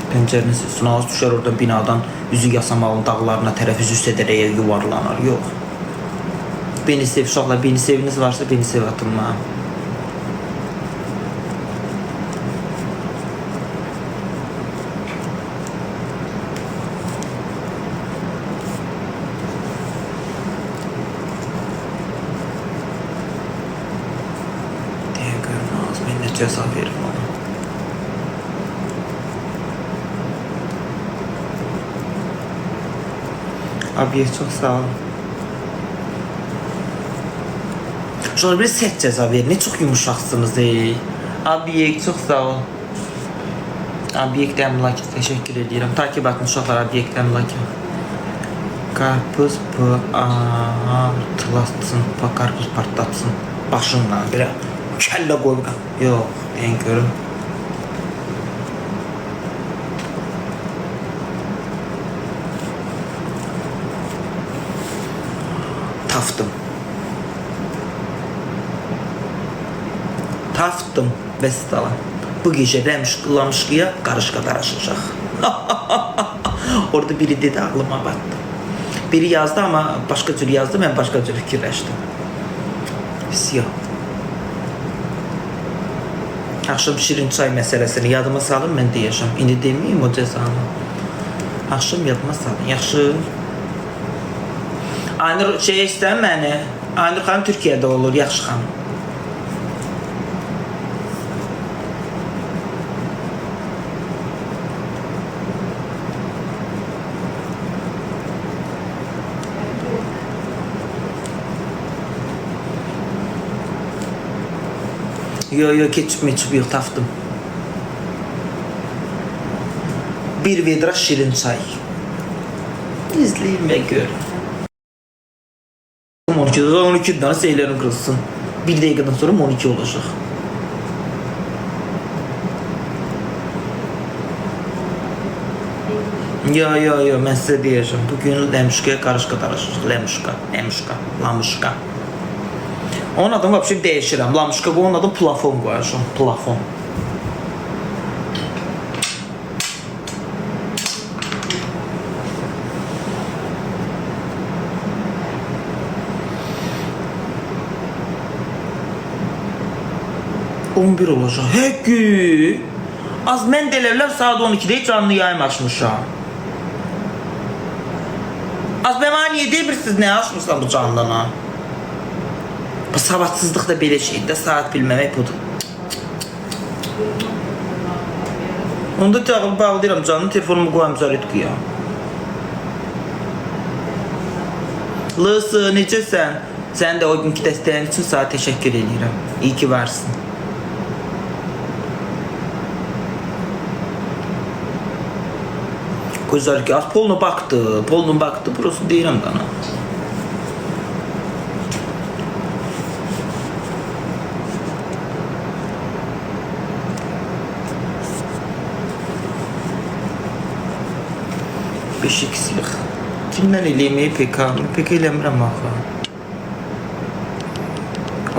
Pəncərənin sesini az düşər oradan binadan üzü Yasamalın dağlarına tərəf üzü sədərəyə yuvarlanar. Yox. Beni sev uşaqlar, beni seviniz varsa beni sev atın mənə. Deyə görünməz, mən nə cəza verim ona. Abiye çok sağ ol. Şöyle bir set ceza verin. Ne çok yumuşaksınız ey. Abiye çok sağ ol. Abiye demlaki teşekkür ediyorum. Takip bakın uşaqlar abiye demlaki. Karpuz artılatsın. Karpuz partlatsın. Başından bir kelle koy. Yok. En görüm. Taftım Vestala. Bu gece Lamışkı'ya karışka karışacak. Orada biri dedi aklıma battı. Biri yazdı ama başka tür yazdı, ben başka tür fikirleştim. Siyah. Akşam şirin çay meselesini yadıma salın, ben deyəcəm. İndi demeyeyim o cezanı. Akşam yadıma salın, yaxşı. Aynur şey istəyəm məni. Aynur xanım Türkiyədə olur, yaxşı xanım. Yo ketçup meçup yok taftım. Bir vedra şirin çay. İzleyin ve görün. 12 tane seylerin kırılsın. Bir dakikadan sonra 12 olacak. Yo ben size diyeceğim. Bugün Lemuşka'ya karışka tarışacak. Lamışka. Onun adını vapşi değişirəm. Lamışka bu onun adını plafon koyacağım. Plafon. ...11 olacaq. Həkü! Az mən dəlevlər saat 12'de canlı yayım açmışam. Az mən bana niye deyirsiniz ne açmışsam bu canlına? Bu savadsızlık da belə şeydir, saat bilməmək budur. Onda təqib bağlayıram canlı, telefonumu qoyam zaryadkaya. Lısı, necəsən? Sən də o günkü dəstəyin için sana teşekkür edirəm. İyi ki varsın. Gözler ki az poluna baktı, burası deyirəm dana. Beşikslik. Kimden eləməyi pek eləmirəm axı.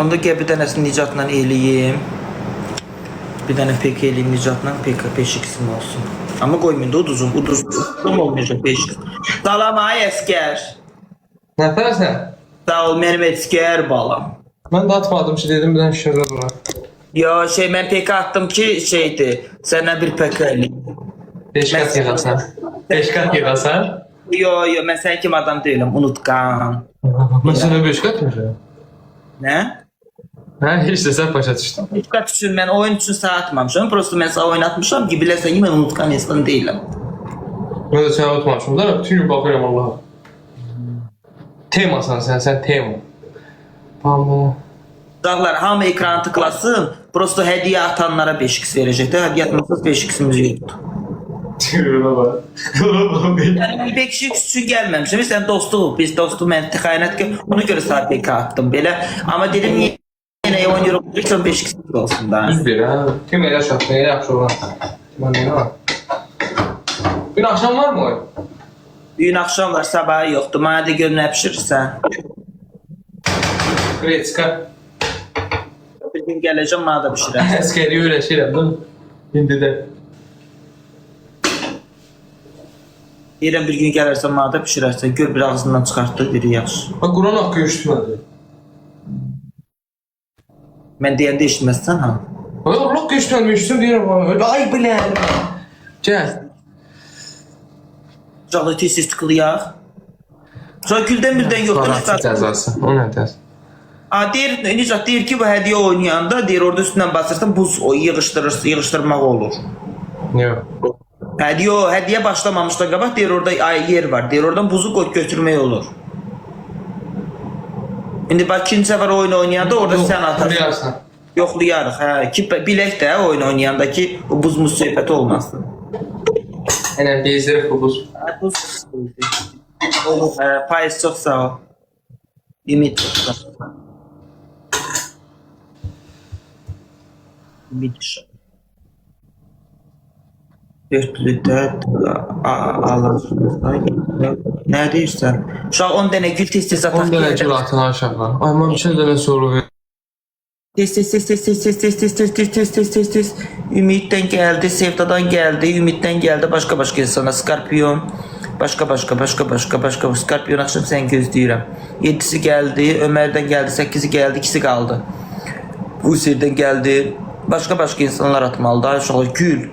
Onda gəl bir dənəsini nicatla eləyim. Bir dənə pek eləyim nicatla, beşiksim olsun. Ama koymayın da uduzun. Olmayacak beşik. Salam ay əskər. Nətərsən? Sağ ol mənim əskər balam. Mən də atmadım ki, dedim bir dənə şişirlər bura. Yo mən pek attım ki şeydi. Senden bir pek eləyim. 5 kat yığasan. 5 kat yığasan. Yo mən sən kim adam değilim, unutqan. Mən sənə 5 kat yığacağım. Ne? Hə, heç də sən başa düşdün. Unutqan üçün mən oyun üçün sağ atmamışam. Prosto mən sağ oynatmışam ki biləsən ki mən unutqan insan değilim. Mən də səni unutmamışım da, bütün gün baxıram Allah'a. Temasan sən tema. Bamba. Dağlar hamı ekranı tıklasın. Prosto hediye atanlara 5x verecekler. Hediye atmasız 5x'imiz yoktu. Tüyürüne bak. Yani 5x için gelmemişim. Sen dostluğu, biz dostluğu mən xəyanət ki, ona göre saat PK attım belə. Ama dedim niye yine oynuyorum, lütfen 5x olsun da. Düz bir ha. Kim elə şatdı, elə yaxşı olan. Mən nə var? Bir akşam var mı oyun? Bugün akşam var, sabahı yoktu. Bana da gör ne pişirirsən. Greçka. Bir gün geleceğim, bana da pişirəm. Əskəri öyrəşirəm, değil mi? İndi də. Deyirəm bir gün gələrsən mənə bişirərsən. Gör bir ağzından çıxartdı, deyir yaxşı. Ha, Quran haqqı eşitmədi. Mən deyəndə eşitməzsən ha. Allah haqqı eşitməmişdim deyirəm bana. Ay bilən. Gəl. Uşaqlar tez-tez tıklayaq. Sonra güldən birdən yoxdur. Sanatçı cəzası. O nə dərs? Deyir, Nicat deyir ki, bu hədiyyə oynayanda deyir orada üstündən basırsan buz yığışdırmaq olur. Yox. Hədiyyə başlamamışdan qabaq deyir orada yer var. Deyir oradan buzu götürmək olur. İndi bax ikinci səfər oyun oynayanda orada sən atarsan. Yoxlayarıq. Hə, ki bilək də oyun oynayanda ki o buz söhbəti olmasın. Aynen gezdirib bu buz. Buz. Olur. Payız çox sağ ol. Ümid çox sağ ol. Ümid işi. Dörtlüdə alır. Nə deyirsən? Uşaq 10 dənə gül tez-tez ataq. 10 dənə gül atın aşağı. Ay, mən bir dənə soru ver. Tez. Ümiddən gəldi, Sevdadan gəldi, Ümiddən gəldi, başqa insana. Skorpion, başqa. Skorpion axşam sən gözləyirəm. 7-si gəldi, Ömərdən gəldi, 8-i gəldi, 2-si qaldı. Usirdən gəldi, başqa insanlar atmalıdır. Uşaqlar gül.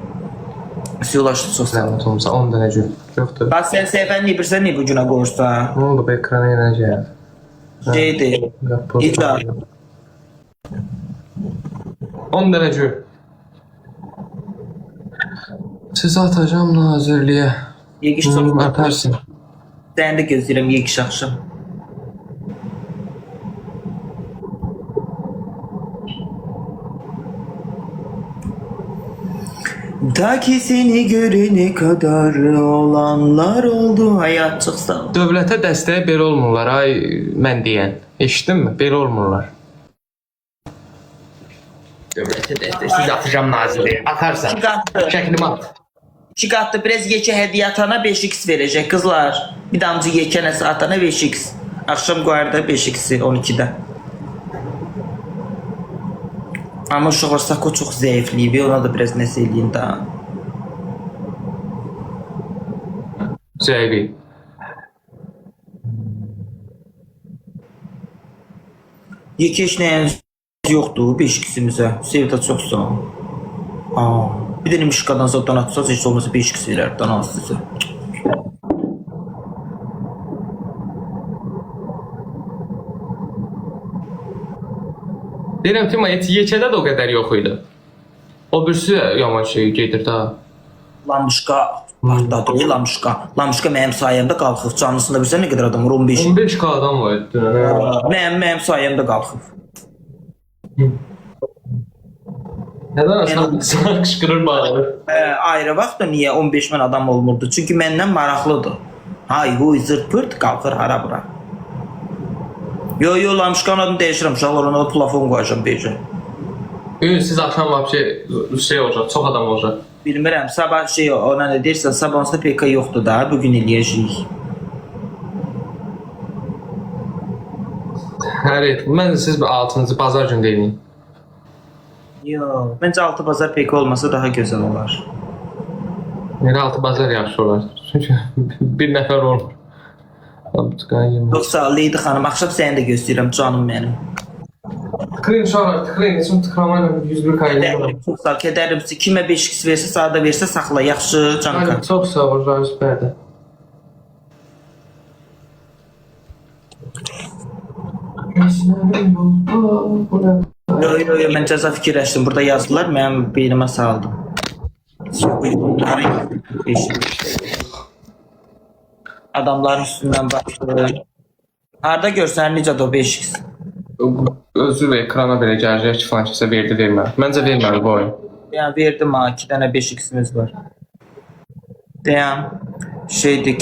Ulaşdı çox sağ ol. Zəhmət olmasa 10 dənə gül. Yoxdur. Bax sən səhifəni bilirsən niyə bu günə qoyursan? Nə oldu bu ekrana yenəcək? Şeydir. İcar. 10 dənə gül. Sizi atacağım nazirliyə. Yegiş çox Atarsın. Səni də gözləyirəm yegiş axşam. Ta ki seni görene kadar olanlar oldu. Hayat çox sağ ol. Dövlətə dəstəyə belə olmurlar, ay mən deyən. Eşitdinmi? Belə olmurlar. Dövlətə dəstək. Siz atacağım nazirliyə. Atarsan. Şəklimi at. 2 qatlı biraz yekə hədiyyə atana 5x verəcək qızlar. Bir damcı yekə nəsə atana 5x. Axşam qoyarda 5x-i 12-də. Amma uşaqlar Sako çox zəifliyib, ona da biraz nəsə eləyin da. Zəifi. Yekə heç nəyiniz yoxdur 5x-imizə. Sevda çox sağ ol. Bir dənə mişqadan zaten atsaz heç olmasa 5x verər dan az sizə. Deyirəm ki, yekədə də o qədər yox idi. O birisi yaman şey gedir da. Lamışqa partladı, Lamışqa. Lamışqa mənim sayəmdə qalxıb. Canlısında bilsən nə qədər adam var? 15. 15 adam var dünən. Mənim sayəmdə qalxıb. Nədən asan qışqırır bağırır? Ayrı vaxtda niyə 15 min adam olmurdu? Çünki məndən maraqlıdır. Hay, huy, zırt pırt qalxır hara bura. Yo, Lamışqanın adını dəyişirəm. Uşaqlar ona da plafon qoyacam beycə. Siz axşam şey olacaq, çox adam olacaq. Bilmirəm, sabah ona nə deyirsən, sabahınızda PK yoxdur da, bugün eləyəcəyik. Həri, mən siz 6-cı bazar günü deyin. Yo, məncə 6 bazar PK olmasa daha gözəl olar. Yerə 6 bazar yaxşı olar. Çünki bir nəfər olur. Yoxsa Leydi xanım, axşam səni də gözləyirəm canım mənim. Tıklayın uşaqlar, tıklayın. Üçün tıklamayla 101 kaynayın. Çox sağ ol, kədərimsi. Kimə 5x versə, sağda versə saxla, yaxşı Canka. Çox sağ ol, Ramiz Bərdə. Yo, mən cəza fikirləşdim. Burada yazdılar, mənim beynimə saldım. Adamların üstündən baxdı. Harada görsən necə o 5x? Özür ver, ekrana belə gələcək ki, falan kəsə verdi, verməli. Məncə verməli bu oyun. Yəni verdim ha, 2 dənə 5x-imiz var. Deyəm, şeydir,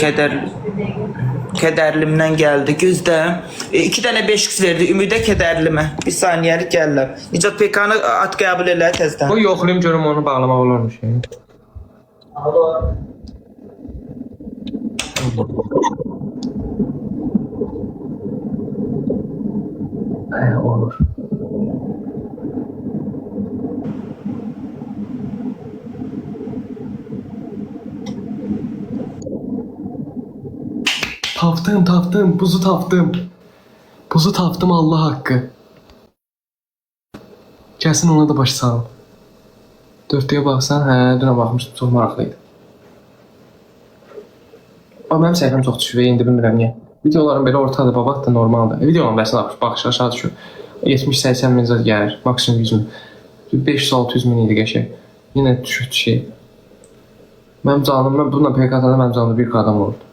kədərlimdən gəldi, gözdə. 2 dənə 5x verdi, ümidə kədərlimə. Bir saniyəlik gəlirlər. Nicat PK-nı at qəbul elə təzdən. Bu yoxlayım, görüm onu bağlamaq olurmuş. Olur. Tapdım, buzu tapdım. Buzu tapdım Allah haqqı. Gəlsin ona da baş salım. 4-dəyə baxsan, hə, dünə baxmışdım, çox maraqlıydı. Amma mənim səhifəm çox düşür, indi bilmirəm niyə. Videoların belə ortadır, babaq da normaldır. Videoların bəsini baxış aşağı düşür. 70-80 min zat gəlir, maksimum 100 min. 500-600 min idi qəşəng. Yenə düşür şey. Mənim canım, mən bununla PKT-da mənim canımda bir adam olurdu.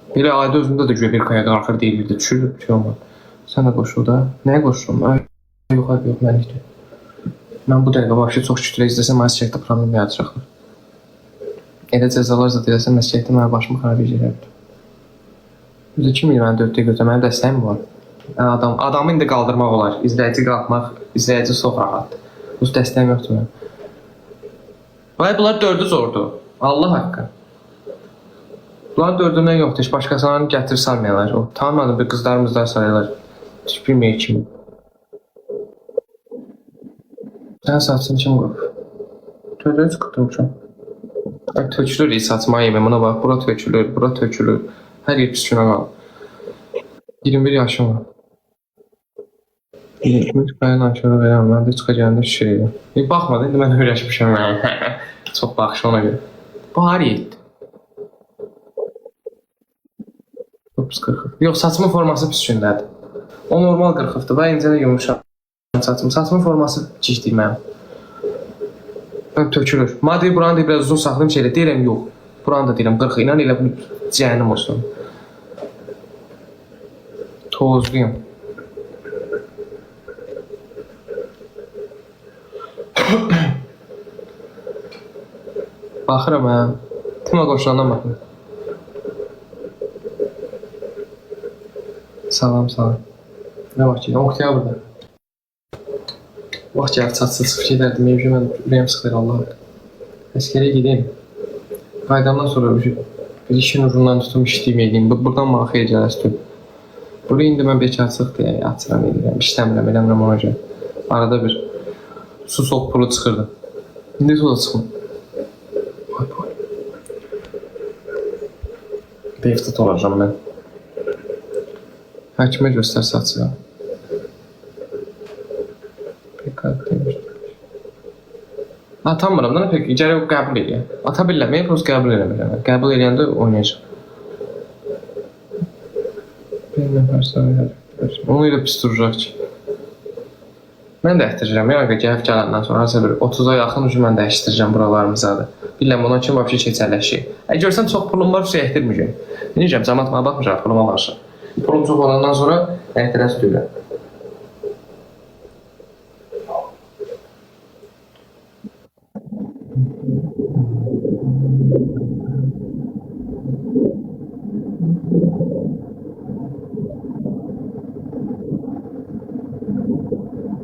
Belə ayda özümdə də güya bir kaya qalxır deyilirdi, düşür, şey olmadı. Sən də qoşul da. Nəyə qoşulum? Yox, mənlikdir. Mən bu dəqiqə vəbşi çox kütlə izləsəm, mənə çəkdə problem yaradacaqlar. Elə cəzalar zat eləsəm, məsləkdə mənə başımı xarab edəcəklərdir. Üzə kim ilə mənə 4-dəyə götürə, mənim dəstəyim var. Adamı indi qaldırmaq olar, izləyici qalxmaq, izləyici çox rahatdır. Bu dəstəyim yoxdur mənim. Vay, bunlar 4-ü zordur. Allah haqqı. Bunlar 4-ündən yoxdur, heç başqasını gətir salmayalar. O, tamam, bir qızlarımızlar sayılır. Heç bilməyək kimi. Sən saçını kim qoyub? Tözü çıxdırmışam. Tökülür iyi saçma yeməm, buna bax, bura tökülür, bura tökülür. Hər yer pis günə qalır. 21 yaşım var. 23 qayan aşağı verəm, mən də çıxacağında şişirəyim. Baxmadı, indi mən öyrəşmişəm. Çox baxış ona görə. Bu har yetdi. 940. Yox, saçımın forması pis gündədir. O normal 40-dır, və incədə yumuşaq saçım. Saçımın forması cicdir mənim. Tökülür. Maddi buranı da biraz uzun saxlayım şeylə, deyirəm yox. Buranı da deyirəm 40 ilə elə cəhənnəm olsun. Tozluyum. Baxıram hə. Tima qoşulandan baxın. Salam. Nə vaxt ki, oktyabrda. Vaxt gəlib çatsız çıxıb gedərdim, evcə mən ürəyəm sıxılır Allah. Əskərə gedeyim. Qaydamdan sonra bir işin ucundan tutum işləyim. Buradan mənə xeyir gələsidir. Buraya indi mən bekarçıq deyə açıram edirəm, işləmirəm, eləmirəm ona görə. Arada bir su soğuk pulu çıxırdı. İndi su da çıxmır. Beyftat olacam mən. Həkimə göstər saçı. Atamıram da, pek gərək qəbul edir. Ata billəməyəm, prost qəbul eləmirəm. Qəbul eləyəndə oynayacaq. Bir nəfər sayılır. Onu ilə pis duracaq ki. Mən də əhtirəcəm, yəni gəlib gələndən sonra harasa bir 30-a yaxın ucu mən də əhtirəcəm buralarımızadır. Biləm, ona kimi vəbşi keçərləşik. Görsəm çox pulum var, şey əhtirməyəcəm. Biləcəm, cəmat mənə baxmayacaq, puluma qarşı. Pulum çox olandan sonra əhtirəs duyuram.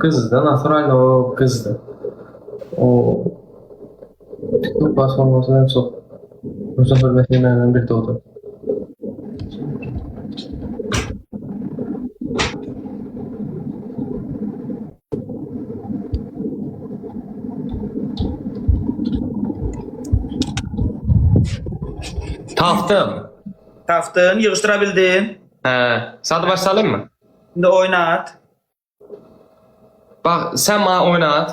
Qızdır, naturalda o qızdır. O TikTok platformasının çox uzun hörmətli məndən bir də odur. Tapdım. Tapdın, yığışdıra bildin. Hə, sadı başlayalım mı? İndi oynat. Bax, sən mənə oynat.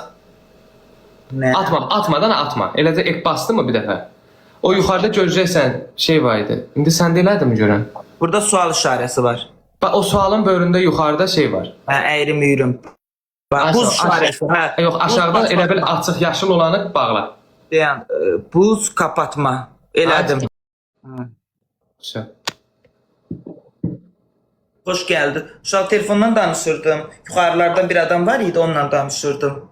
Nə? Atmadan atma. Eləcə ek bastı mı bir dəfə? O yuxarıda görəcəksən şey var idi. İndi səndə elədimi görən? Burada sual işarəsi var. Bax, o sualın böyründə yuxarıda şey var. Hə, əyrim yürüm. Bax, buz işarəsi. Hə, yox, aşağıda elə bil açıq yaşıl olanı bağla. Deyən, buz kapatma. Elədim. Şey. Xoş gəldi. Uşaq telefondan danışırdım. Yuxarılardan bir adam var idi, onunla danışırdım.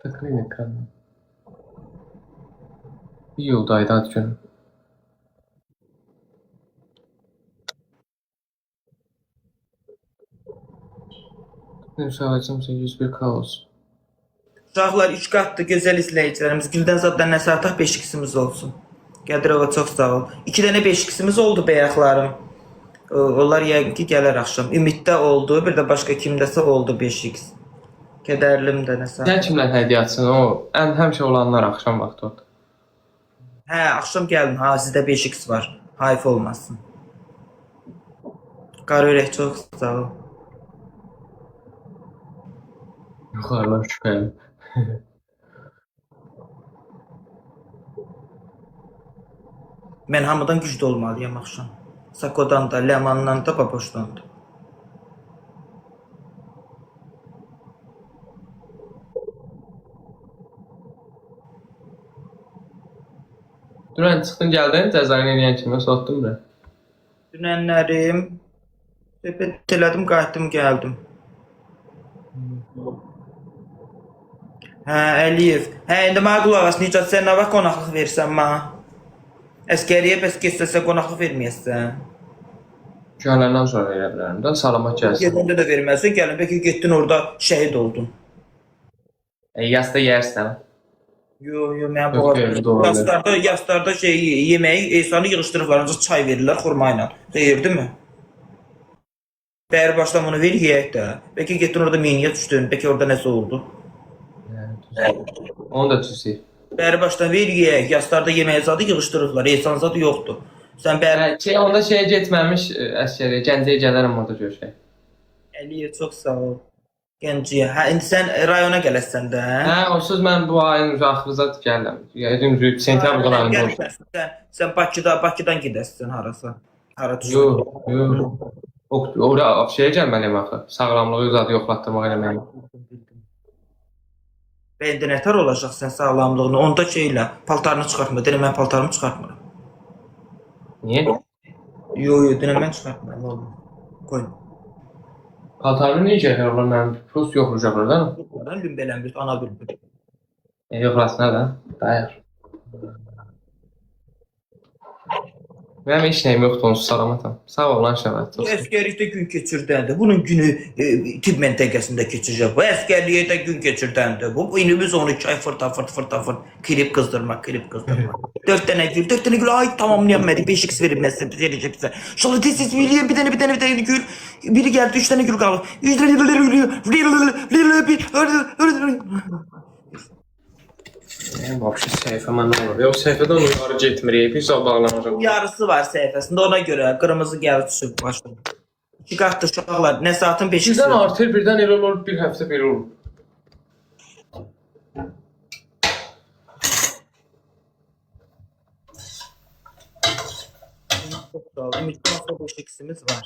Tıklayın ekranı. İyi yoldaydı, hadi görün. Müsaadətimsə 101 kaos. Uşaqlar 3 qatlı gözəl izləyicilərimiz. Güldən zaddan nəsə artıq 5-2-simiz olsun. Qədirova çox sağ ol. 2 dənə 5-2-simiz oldu bəyəxlarım. Onlar yəqin ki gələr axşam. Ümiddə oldu, bir də başqa kimdəsə oldu 5x. Kədərlim də nəsə. Sən kimdən hədiyyə açsın? O ən həmişə olanlar axşam vaxtı oldu. Hə, axşam gəlin. Ha, sizdə 5x var. Hayf olmasın. Qara ürək çox sağ ol. Yuxarılar şübhəli. Mən hamıdan güclü olmalıyam axşam. Sakodan da, Ləmandan da, Baboşdan da. Dünən çıxdın gəldin, cəzanı eləyən kimi soğutdun bura. Dünənlərim söhbət elədim, qayıtdım, gəldim. Hə, Əliyev. Hə, indi mənə qulaq as, Nicat, sən nə vaxt qonaqlıq versən mənə? Əskəriyə bəs keçsə qonaqlıq verməyəsən. Gələndən sonra verə bilərəm də, salamat gəlsin. Gedəndə də verməzsən, gəlin, bəlkə getdin orada şəhid oldun. Yasda yersən. Yo, mən bu yaslarda yeməyi, esanı yığışdırıblar, ancaq çay verirlər xurma ilə. Deyirdi mi? Bəyər başdan bunu ver, yeyək də. Bəlkə getdin orada meniyə düşdün, bəlkə orada nəsə oldu. Onu da tüsəyim. Bəyər başdan ver, yeyək. Yaslarda yeməyi zadı yığışdırıblar, esan zadı yoxdur. Sən bəyər... Onda şeyə getməmiş əskəriyə, Gəncəyə gələrəm orada görüşək. Əliyə, çox sağ ol. Gənciyə. Hə, indi sən rayona gələsən də, hə? Hə, onsuz mən bu ayın axırıza gəlirəm. Yəqin sentyabr ayında. Sən Bakıdan gedəsən harasa? Hara düşün? Yox. Ora şeyə gəlməliyəm axı. Sağlamlığı zadı yoxlatdırmaq eləməliyəm. Və indi nətər olacaq sən sağlamlığını? Onda şeylə, paltarını çıxartma. Deyirəm, mən paltarımı çıxartmıram. Niyə? Yo, deyirəm, mən çıxartmıram. Qoy. Paltarını niyə gəlir olar mənim? Prost yoxlayacaqlar da. Lümbələnbir, ana bülbül. Yoxlasına da. Dayar. Mənim heç nəyim yoxdur, onsuz salamatam. Sağ ol lan Şəvət. Bu əskərlikdə gün keçirdəndə, bunun günü tibb məntəqəsində keçəcək. Bu əskərlikdə gün keçirdəndə, bu inimiz 12 ay fırt, klip qızdırma. 4 dənə gül, ay tamamlayamədi, 5x verib nəsə verəcəksə. Şöyle tez veriyor, bir dənə gül, biri gəldi, 3 dənə gül qalır. 100 Vapşı səhifəmə nə olur? Yox, səhifədən yuxarı getmirik, bir zal bağlanacaq. Yarısı var səhifəsində, ona görə qırmızı gəlib düşüb başına. 2 qatdır uşaqlar, nə saatın 5x. Birdən artır, birdən elə olur, bir həftə belə olur. Çok sağ olun. Ümit'ten 5x'imiz var.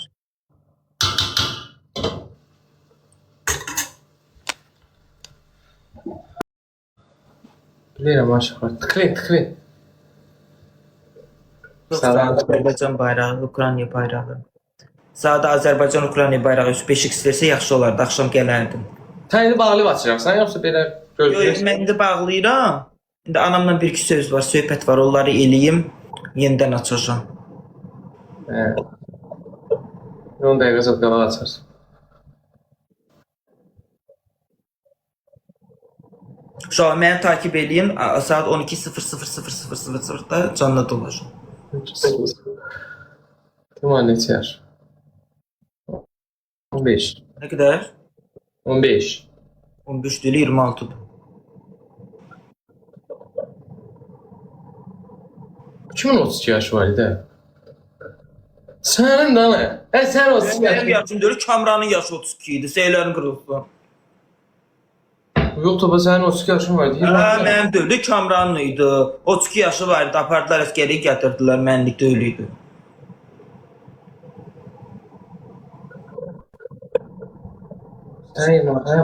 Bilirəm aşağı. Tıklayın. Sağda Azərbaycan bayrağı, Ukrayna bayrağı. Sağda Azərbaycan, Ukrayna bayrağı 5x versə yaxşı olardı, axşam gələrdim. Sən indi bağlayıb açacaqsan, yoxsa belə gözləyirsən? Mən indi bağlayıram. İndi anamla bir-iki söz var, söhbət var, onları eləyim, yenidən açacağım. 10 dəqiqə zat qala açarsın. Uşağı məni takip eləyin, saat 12:00-da canlı dolaşım. Tamam, neçə yaş? 15. Nə qədər? 15. 15 deyil, 26-dır. Kimin 32 yaşı var idi? Sənin də nə? Sən 32 Mənim yaşı. yaşım deyil, Kamranın yaşı 32 idi, seylərin qırılsın. Yox, topa sənin 32 yaşın var idi. Mənim deyildi, Kamranın idi. 32 yaşı var idi, apardılar əskəriyə gətirdilər, mənlik deyil idi.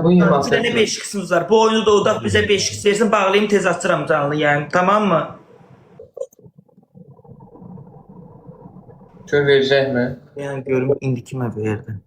Bu 26. Bir dənə 5x-imiz var. Bu oyunu da udaq bizə 5x versin, bağlayayım, tez açıram canlı yayım. Tamam mı? Gör verəcəkmi? Yəni görüm indi kimə verdi.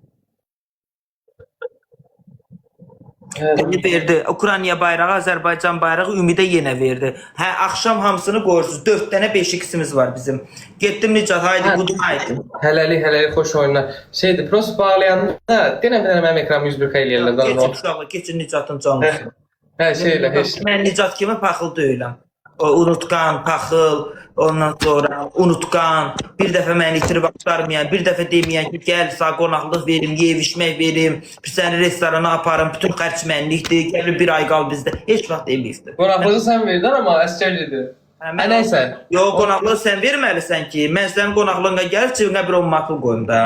Ümid verdi. Ukrayna bayrağı, Azərbaycan bayrağı Ümidə yenə verdi. Hə, axşam hamısını qoyursunuz. 4 dənə 5x-imiz var bizim. Getdim Nicat, haydi budum haydi. Hələlik xoş oyunlar. Şeydir, prost bağlayanda denə mənim ekranımı 101 eləyirlər. Keçin uşaqlar, keçin Nicatın canlısı. Hə, şeylə heç. Mən Nicat kimi paxıl deyiləm. O unutqan, paxıl, ondan sonra unutqan, bir dəfə məni itirib axtarmayan, bir dəfə deməyən ki, gəl sağ qonaqlıq verim, yeyib-içmək verim, səni restorana aparım, bütün xərc mənlikdir, gəlir bir ay qal bizdə. Heç vaxt deməyibdir. Qonaqlığı sən verdin, amma əskər dedi. Nəysə. Yox, qonaqlığı sən verməlisən ki, mən sənin qonaqlığına gəlib cibinə bir 10 manatlıq qoyum da.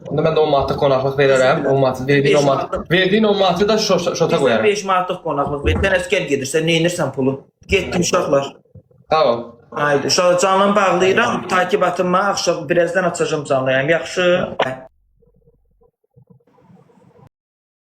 Onda mən də 10 manatlıq qonaqlıq verərəm. 10 manatlıq, verdiyin 10 manatı da şota qoyarım. 5 manatlıq qonaqlıq ver. Sən əskər gedirsən, nə edirsən pulu? Getdim uşaqlar. Tamam. Haydi, uşaqlar canlı bağlayıram. Takibatımı axşam birazdan açacağım canlıyam. Yaxşı.